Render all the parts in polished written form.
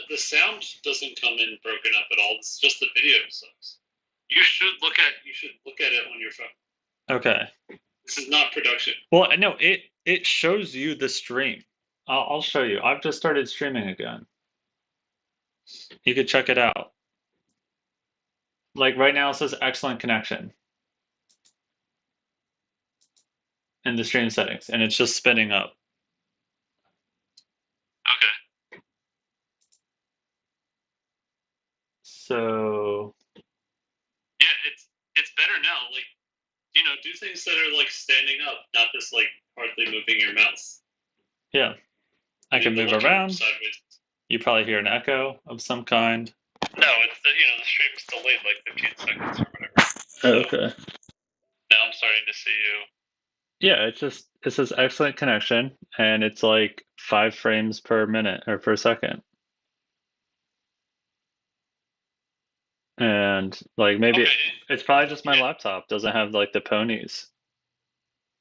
the sound doesn't come in broken up at all. It's just the video sucks. You should look at it on your phone. Okay. This is not production. Well, no, it shows you the stream. I'll show you. I've just started streaming again. You could check it out. Like right now it says excellent connection in the stream settings, and it's just spinning up. Okay. So yeah, it's better now. Like, do things that are like standing up, not just like hardly moving your mouse. Yeah, I can move around. Sideways. You probably hear an echo of some kind. No, it's the stream's delayed like 15 seconds or whatever. So okay. Now I'm starting to see you. Yeah, it says excellent connection, and it's like 5 frames per minute or per second. And like maybe it's probably just my laptop doesn't have like the ponies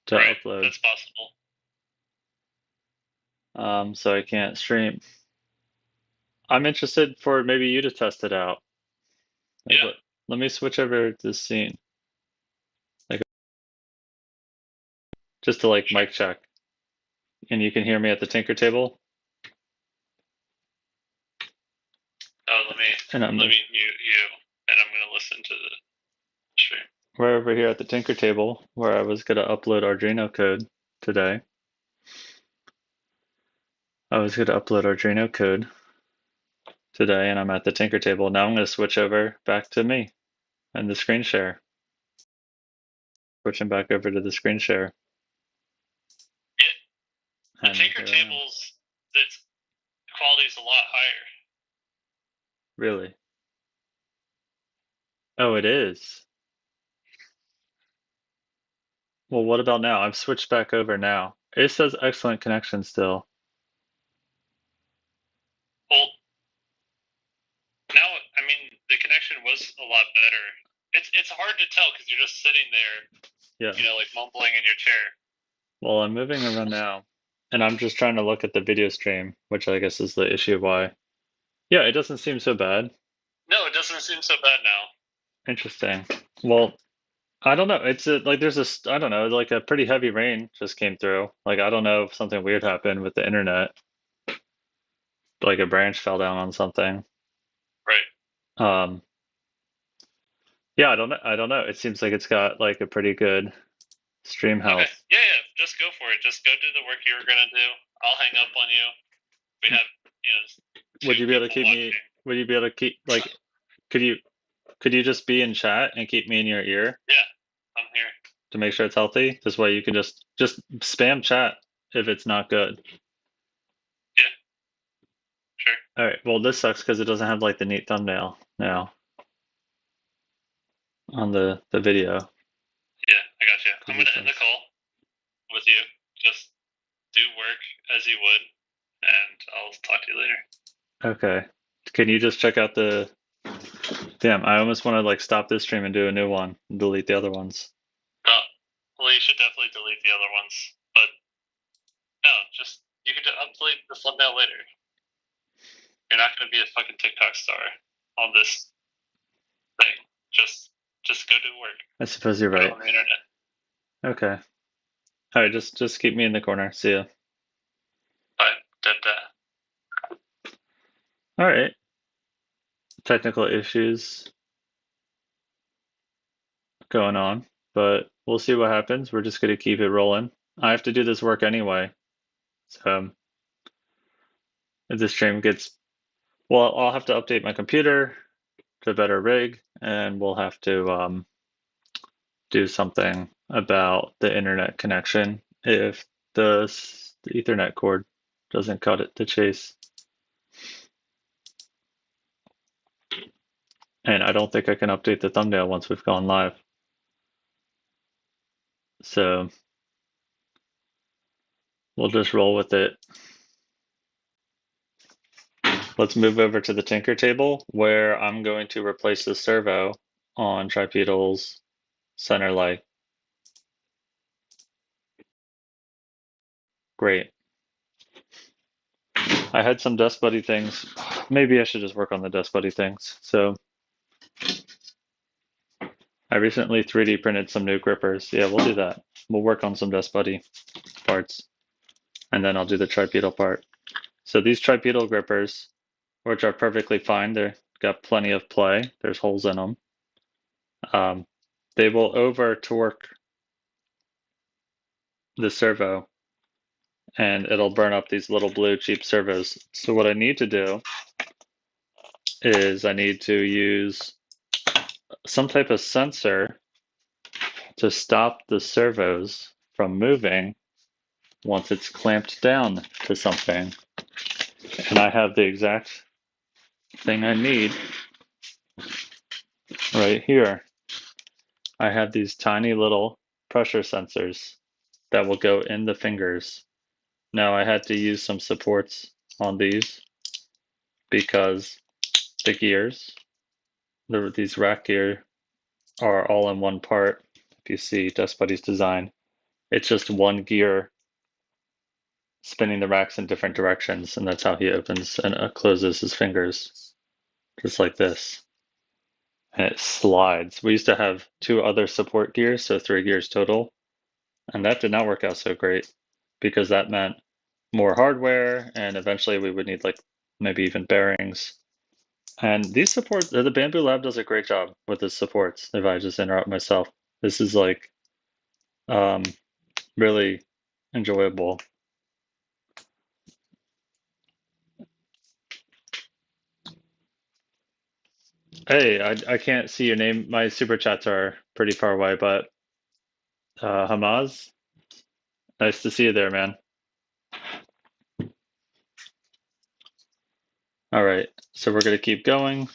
to upload. That's possible. So I can't stream. I'm interested for maybe you to test it out. Like, yeah. Let me switch over to this scene. Like just to like mic check. And you can hear me at the Tinker table. Oh, let me mute you, and I'm gonna listen to the stream. We're over here at the Tinker table where I was gonna upload Arduino code today. And I'm at the Tinker table. Now I'm gonna switch over back to me and the screen share. Switching back over to the screen share. Yeah. The Tinker tables, its quality is a lot higher. Really? Oh, it is. Well, what about now? I've switched back over now. It says excellent connection still. Well, now, I mean, the connection was a lot better. It's hard to tell because you're just sitting there, yeah. Like mumbling in your chair. Well, I'm moving around now, and I'm just trying to look at the video stream, which I guess is the issue why. Yeah, it doesn't seem so bad. No, it doesn't seem so bad now. Interesting. Well, I don't know. It's there's I don't know, like a pretty heavy rain just came through. Like I don't know if something weird happened with the internet. Like a branch fell down on something. Right. Yeah, I don't know. It seems like it's got like a pretty good stream health. Okay. Yeah, just go for it. Just go do the work you were gonna do. I'll hang up on you. We have, would you be able to keep me? Would you be able to keep like? Could you just be in chat and keep me in your ear? Yeah, I'm here. To make sure it's healthy. This way you can just spam chat if it's not good. Yeah. Sure. All right. Well, this sucks because it doesn't have like the neat thumbnail now on the video. Yeah, I got you. I'm gonna end the call with you. Just do work as you would, and I'll talk to you later. Okay. Can you just check out the? Damn, I almost want to like stop this stream and do a new one and delete the other ones. Well, you should definitely delete the other ones, but no, you can update the thumbnail later. You're not going to be a fucking TikTok star on this thing. Just go do work. I suppose you're right. On the internet. Okay. All right, just keep me in the corner. See ya. Bye. All right. Technical issues going on, but we'll see what happens. We're just going to keep it rolling. I have to do this work anyway. So if this stream gets, well, I'll have to update my computer to a better rig, and we'll have to do something about the internet connection if the Ethernet cord doesn't cut it to chase. And I don't think I can update the thumbnail once we've gone live. So we'll just roll with it. Let's move over to the Tinker table where I'm going to replace the servo on Tripedal's center light. Great. I had some Dust Buddy things. Maybe I should just work on the Dust Buddy things. So I recently 3D printed some new grippers. Yeah, we'll do that. We'll work on some Dust Buddy parts, and then I'll do the tripedal part. So these tripedal grippers, which are perfectly fine, they've got plenty of play. There's holes in them. They will over torque the servo, and it'll burn up these little blue cheap servos. So what I need to do is I need to use some type of sensor to stop the servos from moving once it's clamped down to something. And I have the exact thing I need right here. I have these tiny little pressure sensors that will go in the fingers. Now I had to use some supports on these because the gears, these rack gear, are all in one part. If you see Dust Buddy's design, it's just one gear spinning the racks in different directions, and that's how he opens and closes his fingers, just like this. And it slides. We used to have 2 other support gears, so 3 gears total, and that did not work out so great because that meant more hardware, and eventually we would need like maybe even bearings. And these supports, the Bambu Lab does a great job with the supports. If I just interrupt myself, this is like really enjoyable. Hey, I can't see your name. My super chats are pretty far away, but Hamaz, nice to see you there, man. All right, so we're gonna keep going.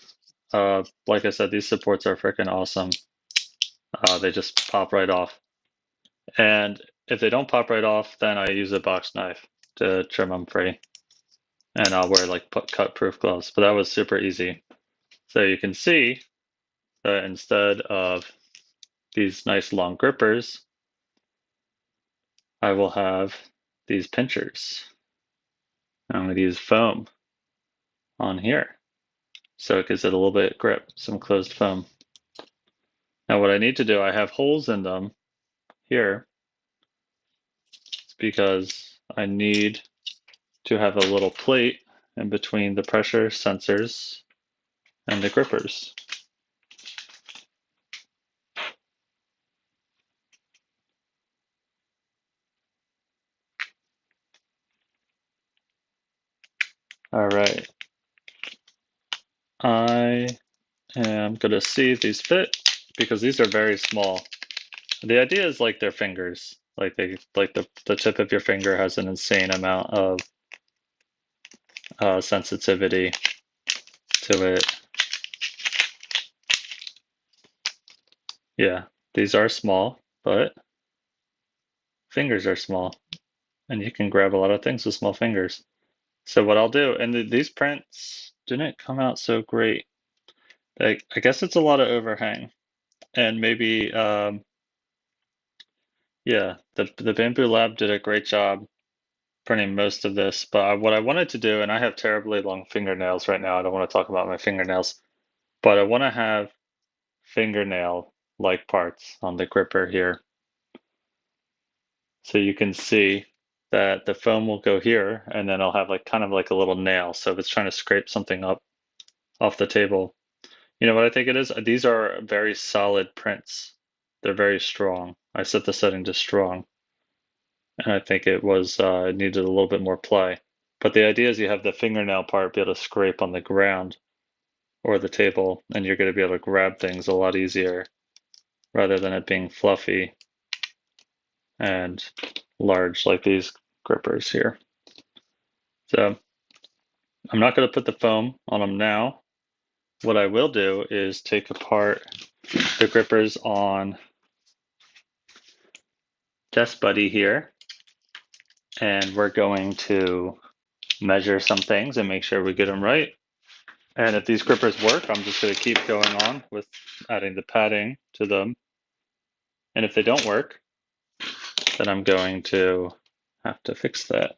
Like I said, these supports are freaking awesome. They just pop right off. And if they don't pop right off, then I use a box knife to trim them free. And I'll wear like cut-proof gloves. But that was super easy. So you can see that instead of these nice long grippers, I will have these pinchers. I'm going to use foam on here. So it gives it a little bit of grip, some closed foam. Now what I need to do, I have holes in them here. It's because I need to have a little plate in between the pressure sensors and the grippers. All right. I am going to see if these fit because these are very small. The idea is like their fingers. Like the tip of your finger has an insane amount of sensitivity to it. Yeah, these are small, but fingers are small, and you can grab a lot of things with small fingers. So what I'll do, and these prints didn't come out so great. I guess it's a lot of overhang, and maybe yeah, the Bambu Lab did a great job printing most of this. But what I wanted to do, and I have terribly long fingernails right now. I don't want to talk about my fingernails, but I want to have fingernail-like parts on the gripper here. So you can see that the foam will go here, and then I'll have like kind of like a little nail. So if it's trying to scrape something up off the table, you know what I think it is? These are very solid prints. They're very strong. I set the setting to strong, and I think it was it needed a little bit more play. But the idea is you have the fingernail part be able to scrape on the ground or the table, and you're going to be able to grab things a lot easier rather than it being fluffy and large like these grippers here. So I'm not going to put the foam on them now. What I will do is take apart the grippers on Dust Buddy here, and we're going to measure some things and make sure we get them right. And if these grippers work, I'm just going to keep going on with adding the padding to them. And if they don't work, then I'm going to have to fix that.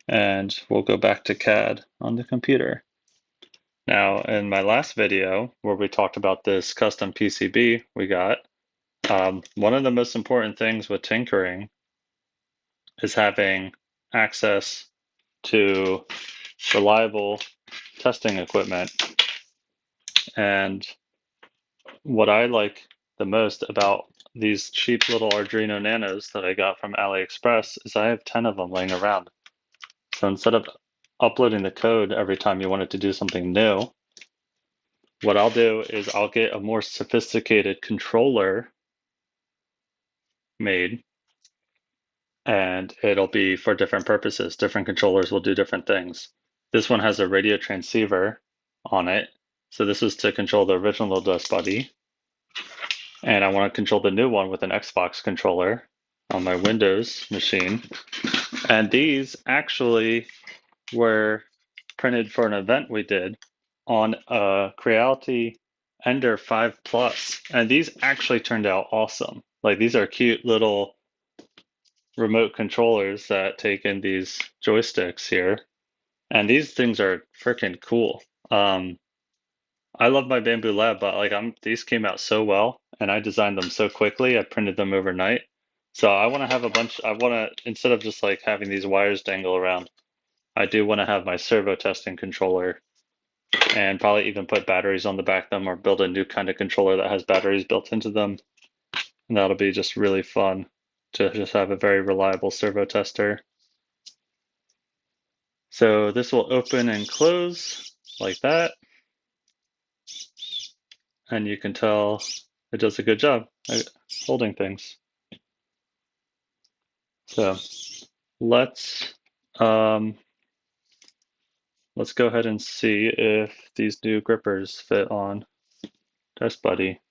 and we'll go back to CAD on the computer. Now, in my last video where we talked about this custom PCB we got, one of the most important things with tinkering is having access to reliable testing equipment. And what I like the most about these cheap little Arduino Nanos that I got from AliExpress is I have 10 of them laying around. So instead of uploading the code every time you wanted to do something new, what I'll do is I'll get a more sophisticated controller made, and it'll be for different purposes. Different controllers will do different things. This one has a radio transceiver on it. So this is to control the original Dust Buddy. And I want to control the new one with an Xbox controller on my Windows machine. And these actually were printed for an event we did on a Creality Ender 5 Plus. And these actually turned out awesome. Like, these are cute little remote controllers that take in these joysticks here. And these things are freaking cool. I love my Bambu Lab, but like these came out so well, and I designed them so quickly. I printed them overnight. So I want to have a bunch. I want to, instead of just like having these wires dangle around, I do want to have my servo testing controller, and probably even put batteries on the back of them, or build a new kind of controller that has batteries built into them. And that'll be just really fun to just have a very reliable servo tester. So this will open and close like that. And you can tell it does a good job at holding things. So let's go ahead and see if these new grippers fit on Dust Buddy.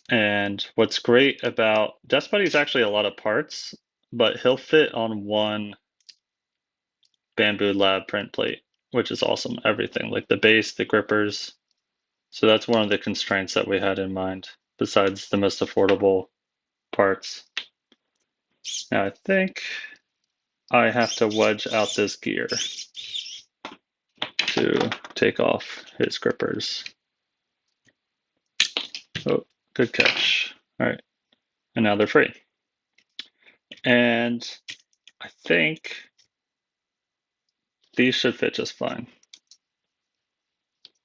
And what's great about Dust Buddy is actually a lot of parts, but he'll fit on one Bambu Lab print plate, which is awesome. Everything, like the base, the grippers. So that's one of the constraints that we had in mind, besides the most affordable parts. Now I think I have to wedge out this gear to take off his grippers. Oh, good catch. All right, and now they're free. And I think these should fit just fine.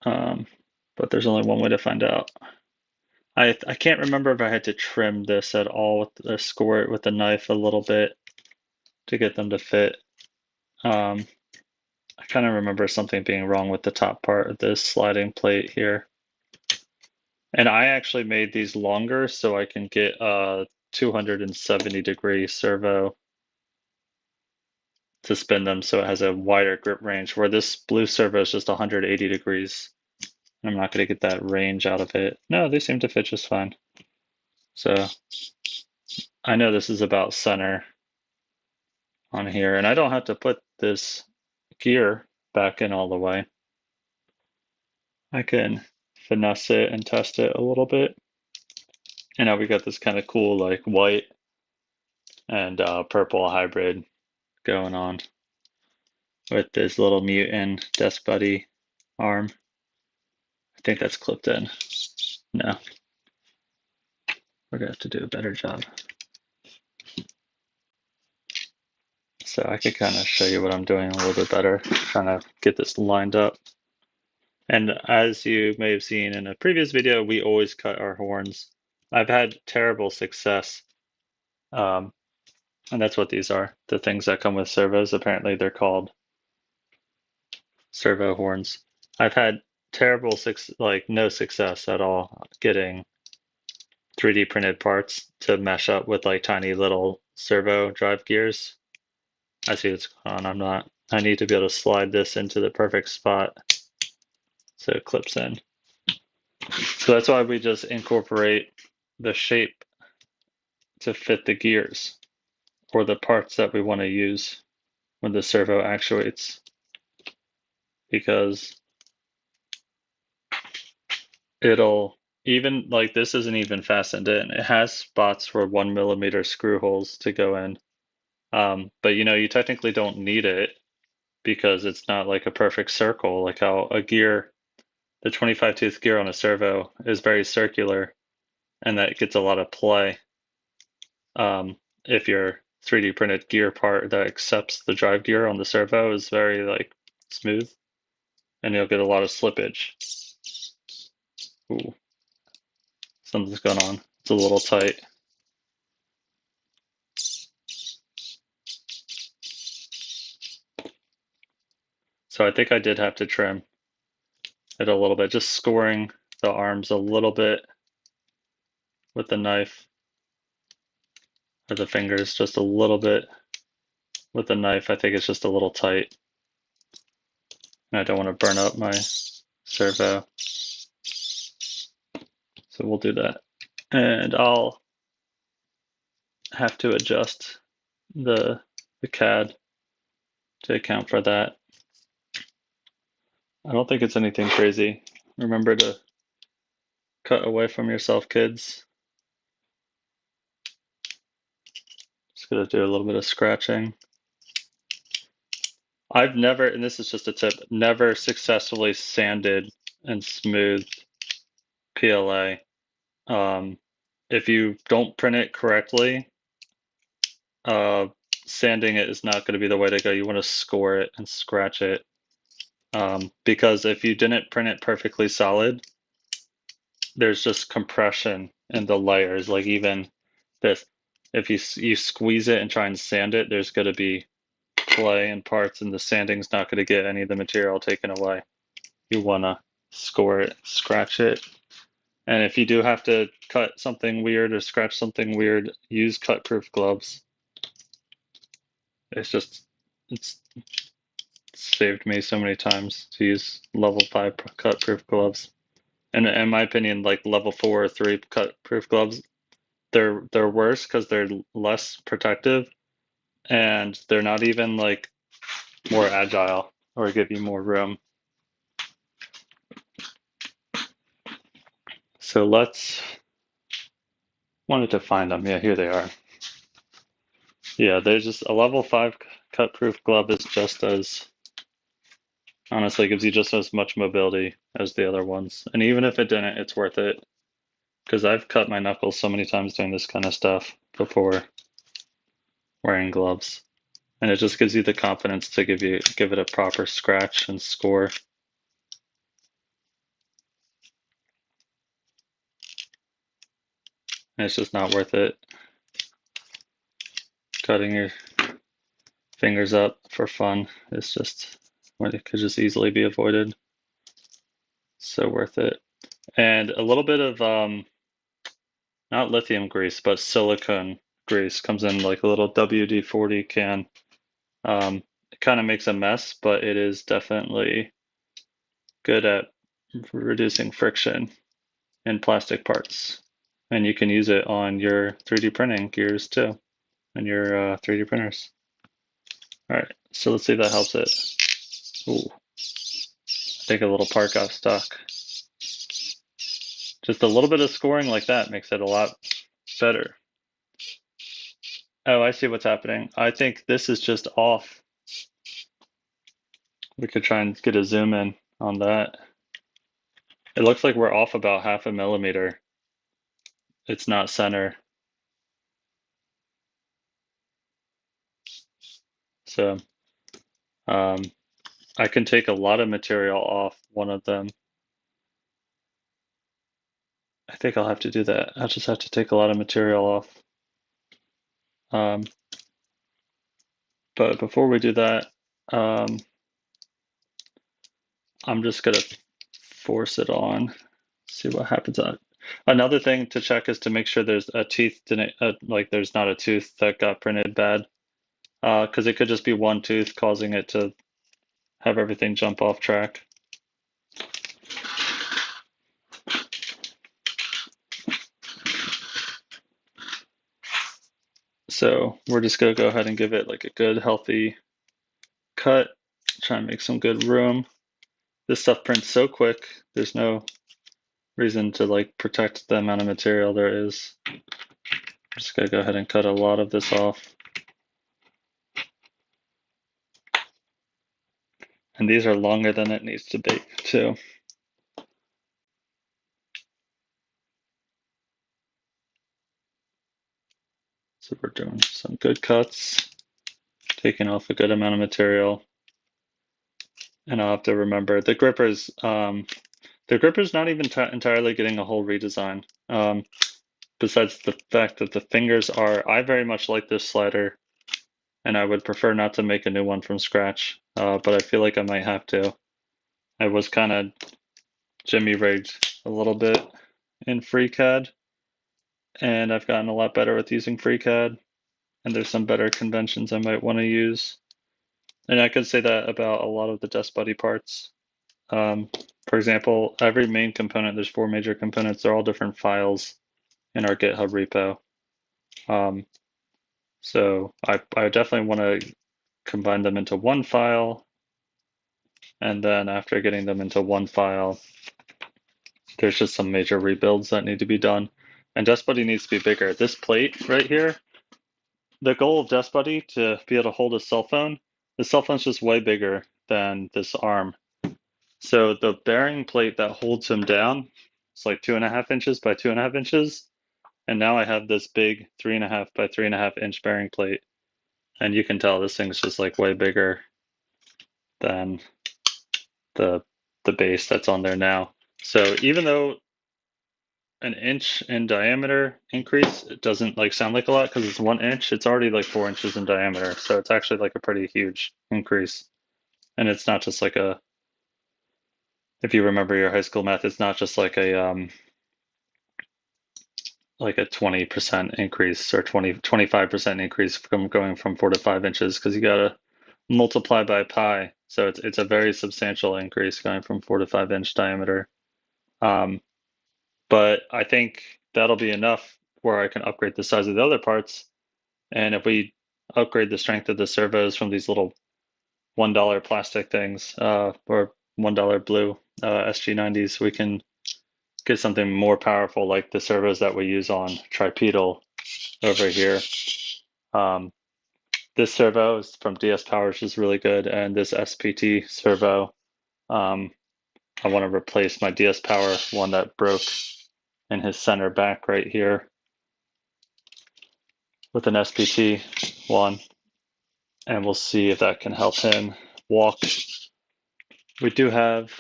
But there's only one way to find out. I can't remember if I had to trim this at all with the squirt with the knife a little bit to get them to fit. I kind of remember something being wrong with the top part of this sliding plate here. And I actually made these longer so I can get a 270-degree servo to spin them so it has a wider grip range, where this blue servo is just 180 degrees. I'm not going to get that range out of it. No, they seem to fit just fine. So I know this is about center on here, and I don't have to put this gear back in all the way. I can finesse it and test it a little bit. And now we got this kind of cool like white and purple hybrid going on with this little mutant Dust Buddy arm. I think that's clipped in. No. We're gonna have to do a better job. So I could kind of show you what I'm doing a little bit better, trying to get this lined up. And as you may have seen in a previous video, we always cut our horns. I've had terrible success. And that's what these are. The things that come with servos, apparently they're called servo horns. I've had terrible, no success at all getting 3D printed parts to mesh up with like tiny little servo drive gears. I see what's going on. I need to be able to slide this into the perfect spot so it clips in. So that's why we just incorporate the shape to fit the gears or the parts that we want to use when the servo actuates, because it'll even like this isn't even fastened in. It has spots for 1 mm screw holes to go in. But you know, you technically don't need it because it's not like a perfect circle, like how a gear, the 25 tooth gear on a servo is very circular and that gets a lot of play. If your 3D printed gear part that accepts the drive gear on the servo is very like smooth, and you'll get a lot of slippage. Ooh, something's going on. It's a little tight. So I think I did have to trim it a little bit, just scoring the arms a little bit with the knife, or the fingers just a little bit with the knife. I think it's just a little tight. And I don't want to burn up my servo. So we'll do that. And I'll have to adjust the CAD to account for that. I don't think it's anything crazy. Remember to cut away from yourself, kids. Just gonna do a little bit of scratching. I've never, and this is just a tip, never successfully sanded and smoothed PLA. If you don't print it correctly, sanding it is not going to be the way to go. You want to score it and scratch it. Because if you didn't print it perfectly solid, there's just compression in the layers. Like even this, if you squeeze it and try and sand it, there's going to be play in parts, and the sanding's not going to get any of the material taken away. You want to score it, scratch it. And if you do have to cut something weird or scratch something weird, use cut-proof gloves. It's saved me so many times to use level 5 cut-proof gloves. And in my opinion, like level 4 or 3 cut-proof gloves, they're worse because they're less protective, and they're not even like more agile or give you more room. So wanted to find them. Yeah, here they are. Yeah, there's just a level 5 cut-proof glove is just as, honestly, gives you just as much mobility as the other ones. And even if it didn't, it's worth it. Because I've cut my knuckles so many times doing this kind of stuff before wearing gloves. And it just gives you the confidence to give it a proper scratch and score. And it's just not worth it. Cutting your fingers up for fun is just when it could just easily be avoided. So worth it. And a little bit of not lithium grease, but silicone grease comes in like a little WD-40 can. It kind of makes a mess, but it is definitely good at reducing friction in plastic parts. And you can use it on your 3D printing gears too, and your 3D printers. All right, so let's see if that helps it. Ooh, I think a little part got stuck. Just a little bit of scoring like that makes it a lot better. Oh, I see what's happening. I think this is just off. We could try and get a zoom in on that. It looks like we're off about 0.5 millimeter. It's not center. So I can take a lot of material off one of them. I think I'll have to do that. I'll just have to take a lot of material off. But before we do that, I'm just gonna force it on, see what happens. Another thing to check is to make sure there's a teeth like there's not a tooth that got printed bad, because it could just be one tooth causing it to have everything jump off track. So we're just gonna go ahead and give it like a good healthy cut, try and make some good room. This stuff prints so quick, there's no reason to like protect the amount of material there is. I'm just gonna go ahead and cut a lot of this off. And these are longer than it needs to be too. So we're doing some good cuts, taking off a good amount of material. And I'll have to remember the gripper's not even entirely getting a whole redesign. Besides the fact that the fingers are, I very much like this slider, and I would prefer not to make a new one from scratch, but I feel like I might have to. I was kind of Jimmy rigged a little bit in FreeCAD, and I've gotten a lot better with using FreeCAD, and there's some better conventions I might want to use. And I could say that about a lot of the Dust Buddy parts. For example, every main component, there's 4 major components, they're all different files in our GitHub repo. So I definitely want to combine them into one file, and then after getting them into one file, there's just some major rebuilds that need to be done. And Dust Buddy needs to be bigger. This plate right here, the goal of Dust Buddy to be able to hold a cell phone, the cell phone's just way bigger than this arm. So the bearing plate that holds him down, it's like 2.5 inches by 2.5 inches. And now I have this big 3.5 by 3.5 inch bearing plate. And you can tell this thing's just like way bigger than the base that's on there now. So even though an inch in diameter increase, it doesn't like sound like a lot because it's 1 inch, it's already like 4 inches in diameter. So it's actually like a pretty huge increase. And it's not just like a, if you remember your high school math, it's not just like a 20% increase or 25% increase from going from 4 to 5 inches, because you gotta multiply by pi. So it's a very substantial increase going from 4 to 5 inch diameter. But I think that'll be enough where I can upgrade the size of the other parts. And if we upgrade the strength of the servos from these little $1 plastic things, or $1 blue SG90s, we can get something more powerful like the servos that we use on Tripedal over here. This servo is from DS Power, which is really good, and this SPT servo, I want to replace my DS Power one that broke in his center back right here with an SPT one, and we'll see if that can help him walk. We do have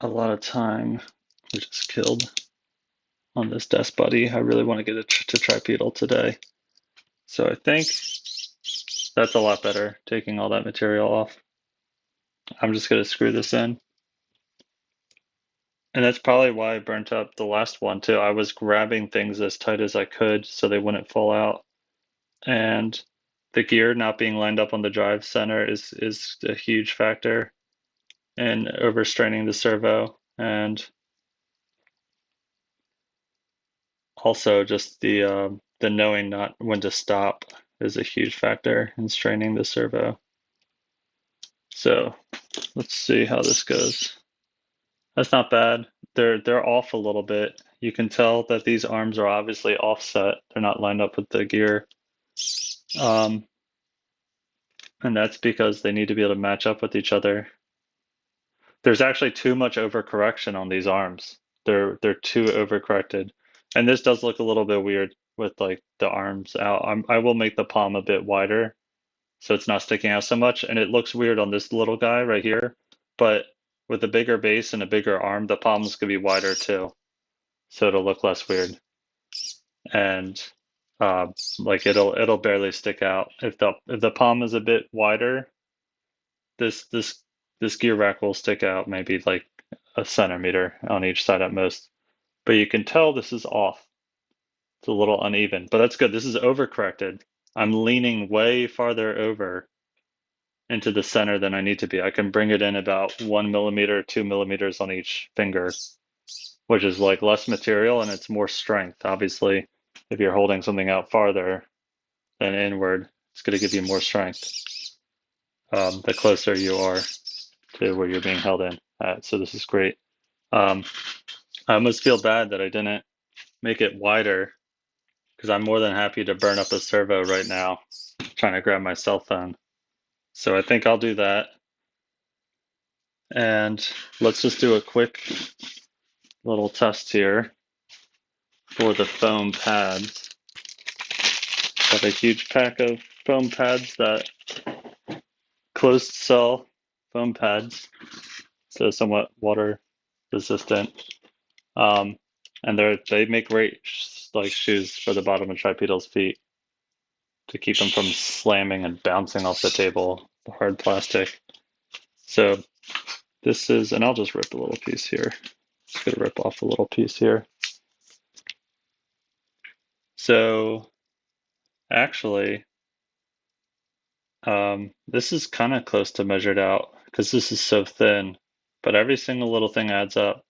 a lot of time. We just killed on this Dust Buddy. I really want to get it to Tripedal today. So I think that's a lot better, taking all that material off. I'm just going to screw this in. And that's probably why I burnt up the last one too. I was grabbing things as tight as I could so they wouldn't fall out. And the gear not being lined up on the drive center is a huge factor in overstraining the servo. And also just the knowing not when to stop is a huge factor in straining the servo. So let's see how this goes. That's not bad. They're off a little bit. You can tell that these arms are obviously offset. They're not lined up with the gear. And that's because they need to be able to match up with each other. There's actually too much overcorrection on these arms. They're too overcorrected. And this does look a little bit weird with like the arms out. I will make the palm a bit wider so it's not sticking out so much. And it looks weird on this little guy right here. But with a bigger base and a bigger arm, the palm's gonna be wider too. So it'll look less weird. And like it'll barely stick out. If the palm is a bit wider, this gear rack will stick out maybe like a centimeter on each side at most. But you can tell this is off. It's a little uneven, but that's good. This is overcorrected. I'm leaning way farther over into the center than I need to be. I can bring it in about 1 millimeter, 2 millimeters on each finger, which is like less material and it's more strength. Obviously, if you're holding something out farther than inward, it's going to give you more strength the closer you are to where you're being held in at. So this is great. I almost feel bad that I didn't make it wider because I'm more than happy to burn up a servo right now, trying to grab my cell phone. So I think I'll do that. And let's just do a quick little test here for the foam pads. Got a huge pack of foam pads, that closed cell foam pads, so somewhat water resistant. And they make great like shoes for the bottom of tripedal's feet to keep them from slamming and bouncing off the table, the hard plastic. So this is, and I'll just rip a little piece here. Just gonna rip off a little piece here. So actually, this is kind of close to measured out because this is so thin, but every single little thing adds up.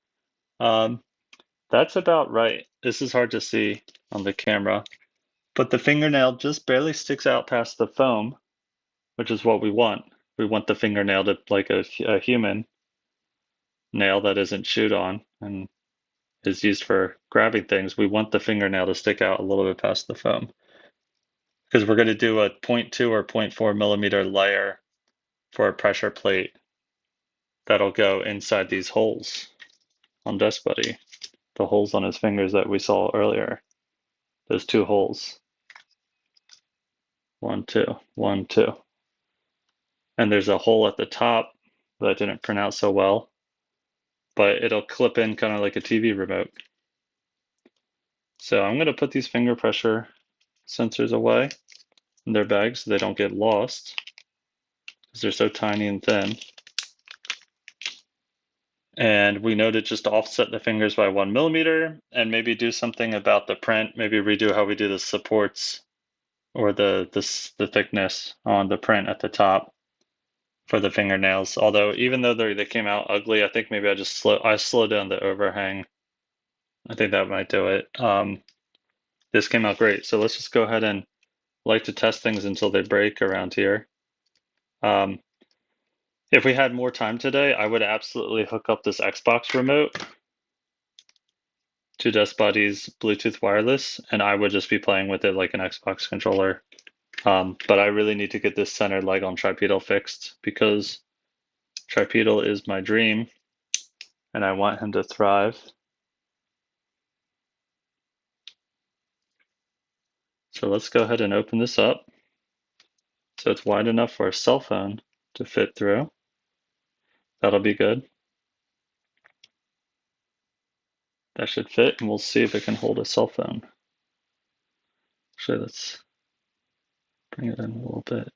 That's about right. This is hard to see on the camera, but the fingernail just barely sticks out past the foam, which is what we want. We want the fingernail to like a human nail that isn't chewed on and is used for grabbing things. We want the fingernail to stick out a little bit past the foam because we're going to do a 0.2 or 0.4 millimeter layer for a pressure plate that'll go inside these holes on Desk Buddy. The holes on his fingers that we saw earlier. Those two holes. 1, 2, 1, 2. And there's a hole at the top that I didn't print out so well, but it'll clip in kind of like a TV remote. So I'm going to put these finger pressure sensors away in their bags so they don't get lost because they're so tiny and thin. And we know to just offset the fingers by 1 millimeter and maybe do something about the print, maybe redo how we do the supports or the thickness on the print at the top for the fingernails. Although even though they came out ugly, I think maybe I slowed down the overhang. I think that might do it. This came out great, so let's just go ahead and like to test things until they break around here. If we had more time today, I would absolutely hook up this Xbox remote to Desk Buddy's Bluetooth wireless, and I would just be playing with it like an Xbox controller. But I really need to get this center leg on tripedal fixed because tripedal is my dream, and I want him to thrive. So let's go ahead and open this up. So it's wide enough for a cell phone to fit through. That'll be good. That should fit, and we'll see if it can hold a cell phone. Actually, let's bring it in a little bit.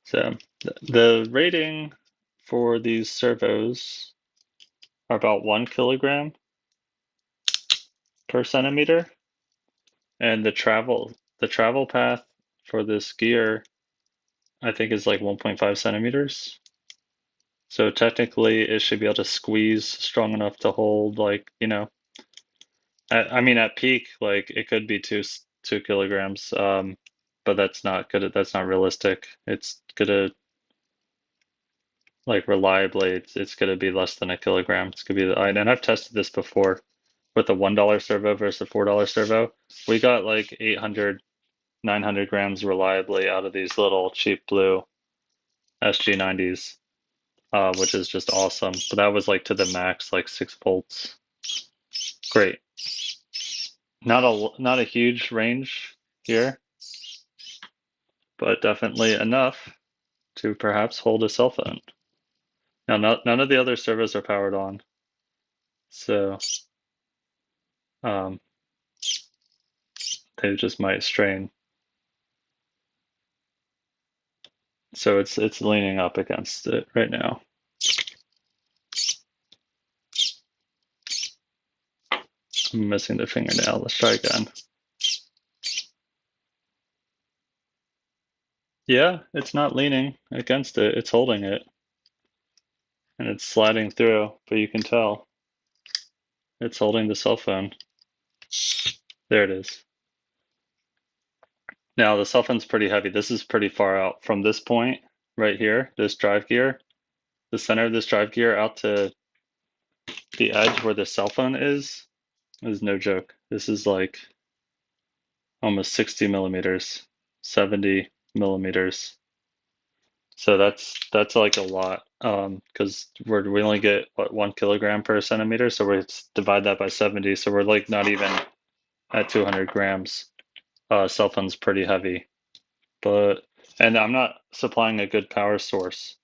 So the rating for these servos are about 1 kilogram per centimeter, and the travel path for this gear, I think, is like 1.5 centimeters. So technically, it should be able to squeeze strong enough to hold, like, you know, I mean, at peak, like it could be 2 kilograms, but that's not good. That's not realistic. It's gonna like reliably, it's gonna be less than a kilogram. It's gonna be and I've tested this before with a $1 servo versus a $4 servo. We got like 800, 900 grams reliably out of these little cheap blue SG90s, which is just awesome. But that was like to the max, like 6 volts. Great. Not a huge range here, but definitely enough to perhaps hold a cell phone. Now, none of the other servos are powered on, so they just might strain. So it's leaning up against it right now. I'm missing the fingernail. Let's try again. Yeah, it's not leaning against it. It's holding it. And it's sliding through, but you can tell it's holding the cell phone. There it is. Now the cell phone's pretty heavy. This is pretty far out from this point right here, this drive gear. the center of this drive gear out to the edge where the cell phone is no joke. This is like almost 60 millimeters, 70 millimeters. So that's like a lot, because we only get what 1 kilogram per centimeter, so we divide that by 70, so we're like not even at 200 grams. Cell phone's pretty heavy, and I'm not supplying a good power source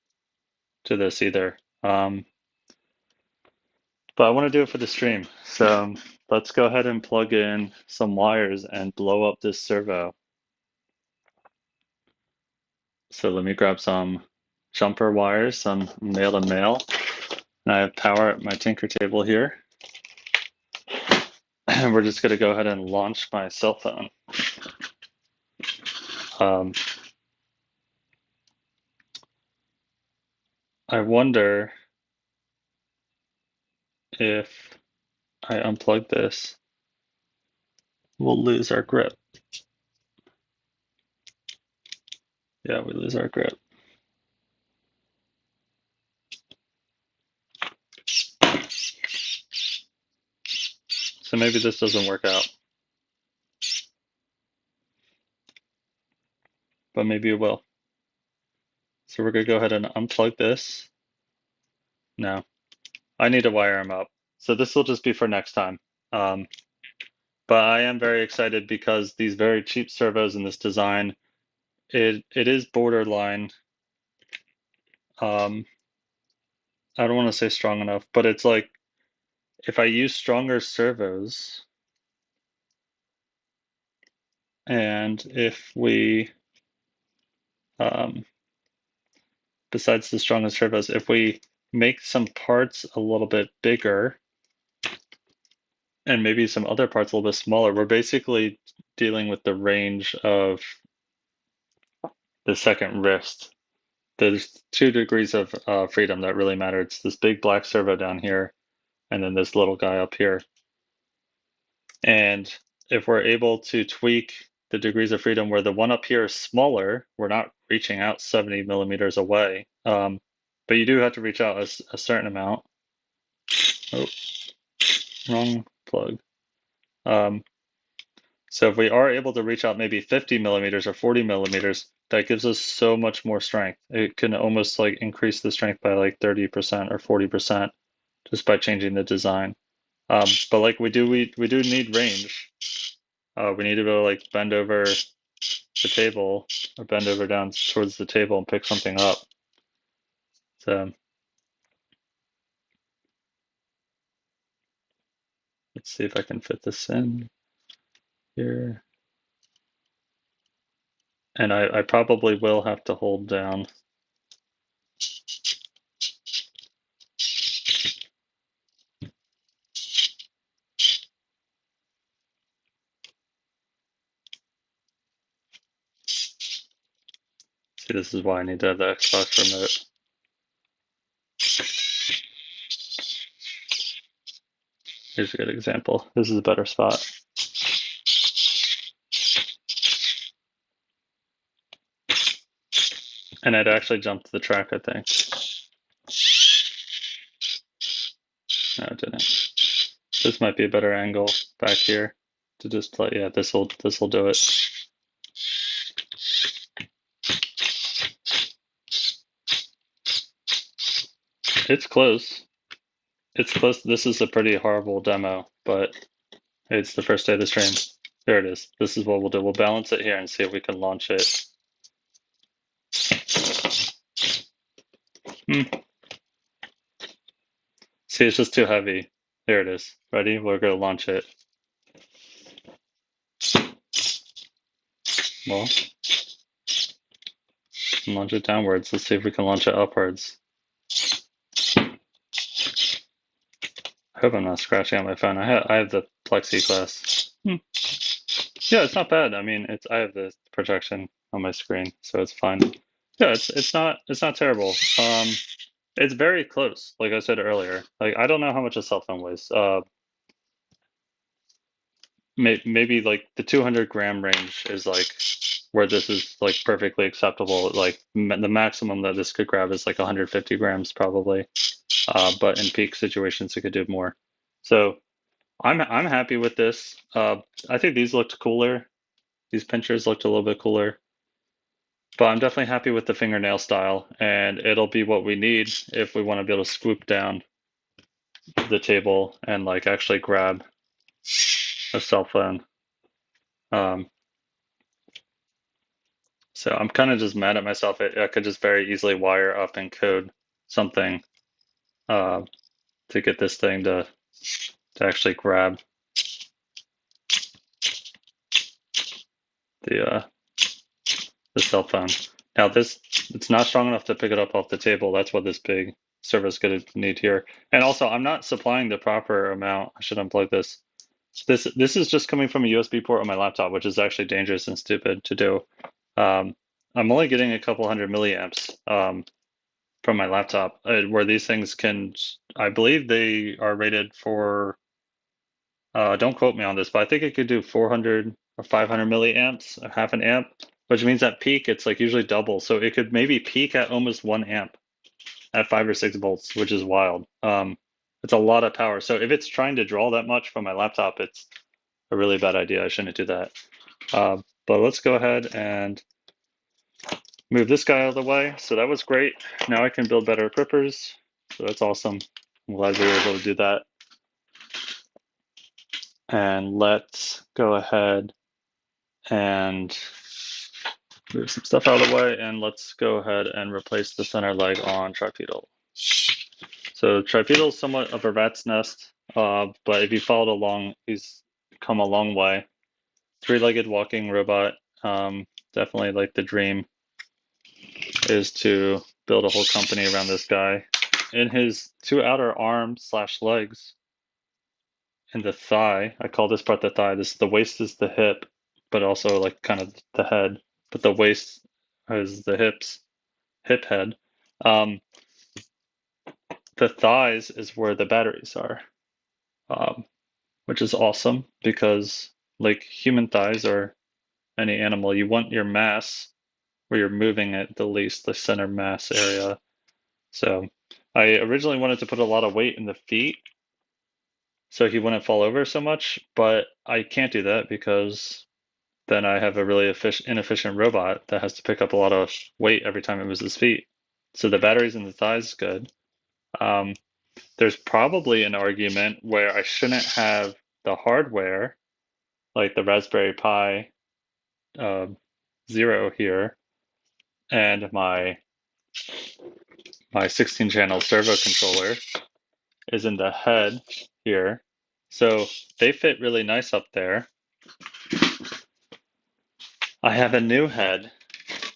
to this either. But I want to do it for the stream, so let's go ahead and plug in some wires and blow up this servo. So let me grab some jumper wires, some male to male. And I have power at my Tinker table here. And we're just going to go ahead and launch my cell phone. I wonder if I unplug this, we'll lose our grip. Yeah, we lose our grip. So maybe this doesn't work out. But maybe it will. So we're going to go ahead and unplug this. No, I need to wire them up. So this will just be for next time. But I am very excited because these very cheap servos in this design, it is borderline. I don't want to say strong enough, but it's like if I use stronger servos, and if we, besides the strongest servos, if we make some parts a little bit bigger and maybe some other parts a little bit smaller, we're basically dealing with the range of the second wrist. There's 2 degrees of freedom that really matter. It's this big black servo down here, and then this little guy up here. And if we're able to tweak the degrees of freedom where the one up here is smaller, we're not reaching out 70 millimeters away. But you do have to reach out a certain amount. Oh, wrong plug. So if we are able to reach out maybe 50 millimeters or 40 millimeters, that gives us so much more strength. It can almost like increase the strength by like 30% or 40% just by changing the design. But like we do need range. We need to be able to like bend over the table or bend over down towards the table and pick something up. So let's see if I can fit this in here. And I probably will have to hold down. See, this is why I need to have the Xbox remote. Here's a good example. This is a better spot. And I'd actually jumped the track, I think. No, it didn't. This might be a better angle back here to just play. Yeah, this will do it. It's close. It's close. This is a pretty horrible demo, but it's the first day of the stream. There it is. This is what we'll do. We'll balance it here and see if we can launch it. See, it's just too heavy. There it is. Ready? We're going to launch it. Well, launch it downwards. Let's see if we can launch it upwards. I hope I'm not scratching on my phone. I have the plexiglass. Yeah, it's not bad. I mean, I have the protection on my screen, so it's fine. Yeah, it's not terrible. It's very close, like I said earlier. Like I don't know how much a cell phone weighs. Maybe like the 200 gram range is like where this is like perfectly acceptable. Like the maximum that this could grab is like 150 grams probably, but in peak situations it could do more. So I'm happy with this. I think these looked cooler. These pinchers looked a little bit cooler. But I'm definitely happy with the fingernail style, and it'll be what we need if we want to be able to swoop down the table and like actually grab a cell phone. So I'm kind of just mad at myself. I could just very easily wire up and code something to get this thing to actually grab the cell phone. Now it's not strong enough to pick it up off the table. That's what this big servo is going to need here. And also, I'm not supplying the proper amount. I should unplug this. This is just coming from a USB port on my laptop, which is actually dangerous and stupid to do. I'm only getting a couple hundred milliamps from my laptop, where these things can, I believe they are rated for, don't quote me on this, but I think it could do 400 or 500 milliamps, a half an amp, which means at peak it's like usually double. So it could maybe peak at almost 1 amp at 5 or 6 volts, which is wild. It's a lot of power. So if it's trying to draw that much from my laptop, it's a really bad idea. I shouldn't do that. But let's go ahead and move this guy out of the way. So that was great. Now I can build better equippers. So that's awesome. I'm glad we were able to do that. And let's go ahead and move some stuff out of the way. And let's go ahead and replace the center leg on Tripedal. So Tripedal is somewhat of a rat's nest, but if you followed along, he's come a long way. Three-legged walking robot, definitely like the dream is to build a whole company around this guy. In his two outer arms slash legs, in the thigh, I call this part the thigh. The waist is the hip, but also like kind of the head. But the waist is the hip head. The thighs is where the batteries are, which is awesome because like human thighs or any animal, you want your mass where you're moving it the least, the center mass area. So I originally wanted to put a lot of weight in the feet so he wouldn't fall over so much, but I can't do that because then I have a really inefficient robot that has to pick up a lot of weight every time it moves his feet. So the batteries in the thighs is good. There's probably an argument where I shouldn't have the hardware, like the Raspberry Pi Zero here, and my 16 channel servo controller is in the head here. So they fit really nice up there. I have a new head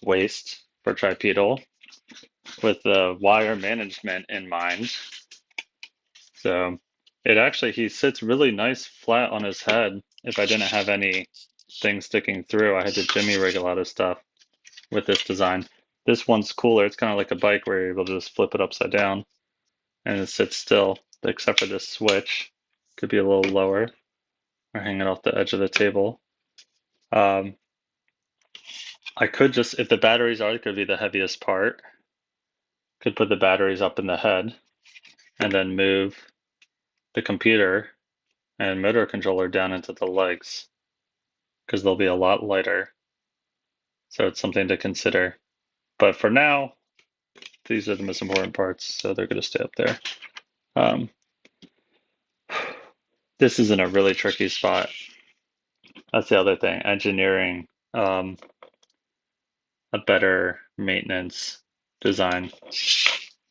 waist for Tripedal with the wire management in mind. So he sits really nice flat on his head. If I didn't have any things sticking through, I had to jimmy rig a lot of stuff with this design. This one's cooler. It's kind of like a bike where you're able to just flip it upside down and it sits still, except for this switch. Could be a little lower or hanging off the edge of the table. I could just, if the batteries are going to be the heaviest part, could put the batteries up in the head and then move the computer and motor controller down into the legs because they'll be a lot lighter. So it's something to consider. But for now, these are the most important parts, so they're going to stay up there. This is in a really tricky spot. That's the other thing, engineering a better maintenance design.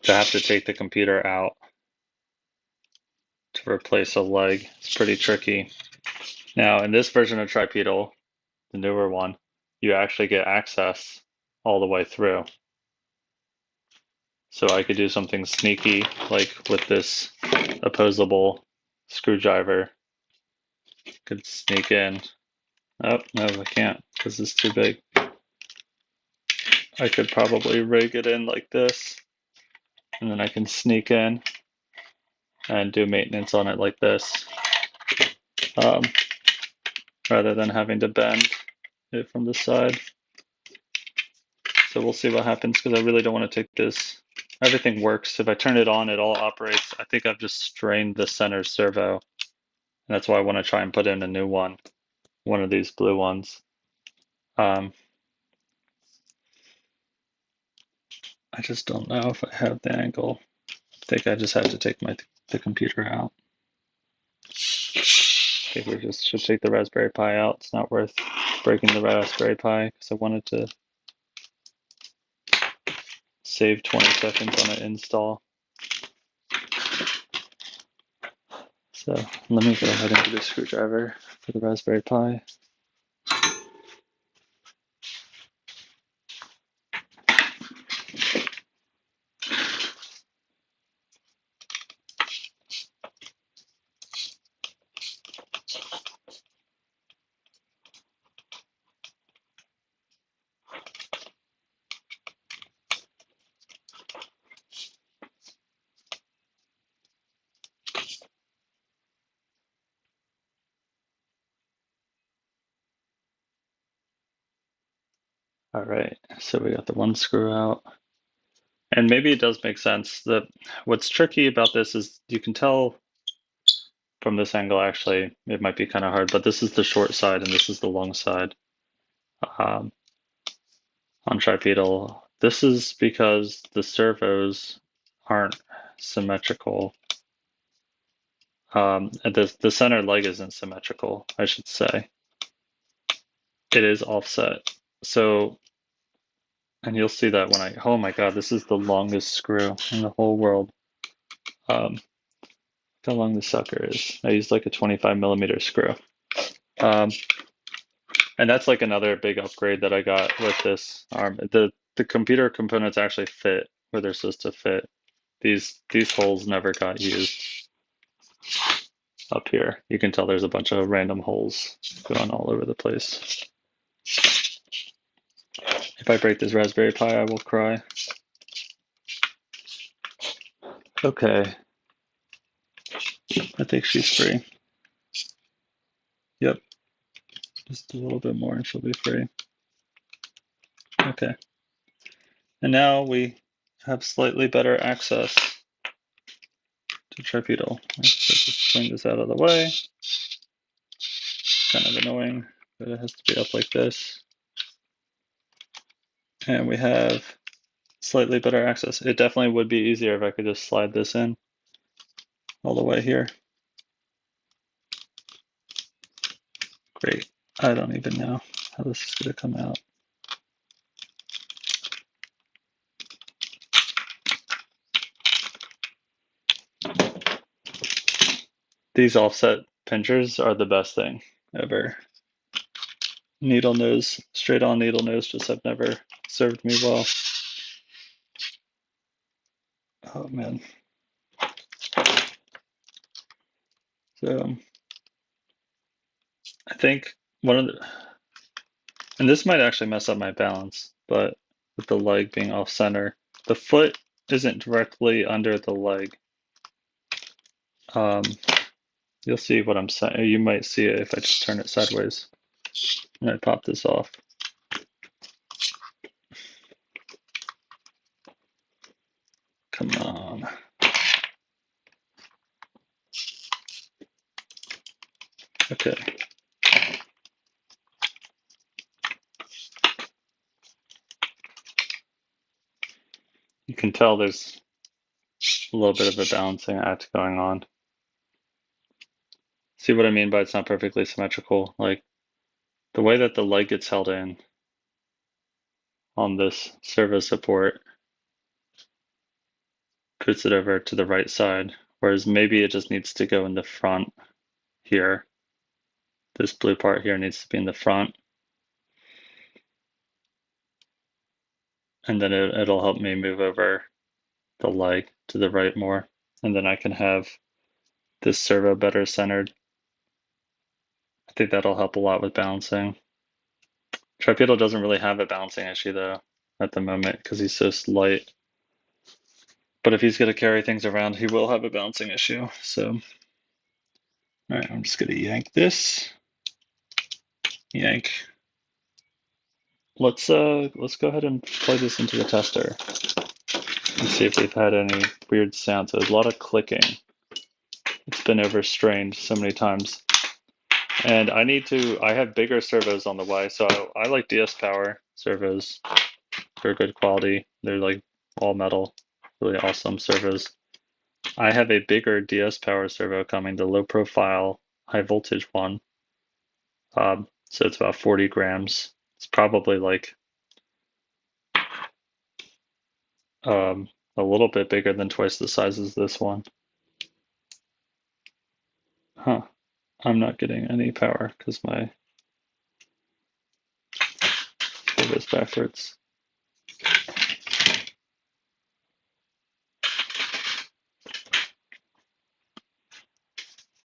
To have to take the computer out to replace a leg is pretty tricky. Now, in this version of Tripedal, the newer one, you actually get access all the way through. So I could do something sneaky, like with this opposable screwdriver. Could sneak in. Oh, no, I can't, because it's too big. I could probably rig it in like this, and then I can sneak in and do maintenance on it like this, rather than having to bend it from the side. So we'll see what happens because I really don't want to take this. Everything works. If I turn it on, it all operates. I think I've just strained the center servo. And that's why I want to try and put in a new one of these blue ones. I just don't know if I have the angle. I think I just have to take the computer out. I think we just should take the Raspberry Pi out. It's not worth breaking the Raspberry Pi because I wanted to save 20 seconds on an install. So let me go ahead and get a screwdriver for the Raspberry Pi. All right, so we got the one screw out. And maybe it does make sense that what's tricky about this is you can tell from this angle, actually, it might be kind of hard, but this is the short side and this is the long side on tripedal. This is because the servos aren't symmetrical. The center leg isn't symmetrical, I should say. It is offset. So, and you'll see that when oh my God, this is the longest screw in the whole world. How long the sucker is. I used like a 25 millimeter screw. And that's like another big upgrade that I got with this arm. The computer components actually fit where they're supposed to fit. These holes never got used. Up here, you can tell there's a bunch of random holes going all over the place. If I break this Raspberry Pi, I will cry. Okay. I think she's free. Yep. Just a little bit more and she'll be free. Okay. And now we have slightly better access to tripedal. Let's just clean this out of the way. Kind of annoying, but it has to be up like this. And we have slightly better access. It definitely would be easier if I could just slide this in all the way here. Great. I don't even know how this is going to come out. These offset pinchers are the best thing ever. Needle nose, straight on needle nose just have never served me well. Oh man. So I think one of the, and this might actually mess up my balance, but with the leg being off center, the foot isn't directly under the leg. You'll see what I'm saying. You might see it if I just turn it sideways and I pop this off. Come on. Okay. You can tell there's a little bit of a balancing act going on. See what I mean by it's not perfectly symmetrical? Like the way that the leg gets held in on this servo support puts it over to the right side, whereas maybe it just needs to go in the front here. This blue part here needs to be in the front. And then it'll help me move over the leg to the right more. And then I can have this servo better centered. I think that'll help a lot with balancing. Tripedal doesn't really have a balancing issue though at the moment because he's so light. But if he's going to carry things around, he will have a balancing issue. So, all right, I'm just going to yank this. Yank. let's go ahead and plug this into the tester and see if we've had any weird sounds. There's a lot of clicking. It's been overstrained so many times. And I have bigger servos on the way, so I like DS Power servos. They're good quality. They're like all metal, really awesome servos. I have a bigger DS Power servo coming, the low profile, high voltage one. So it's about 40 grams. It's probably like a little bit bigger than twice the size as this one. Huh. I'm not getting any power because my servo's backwards.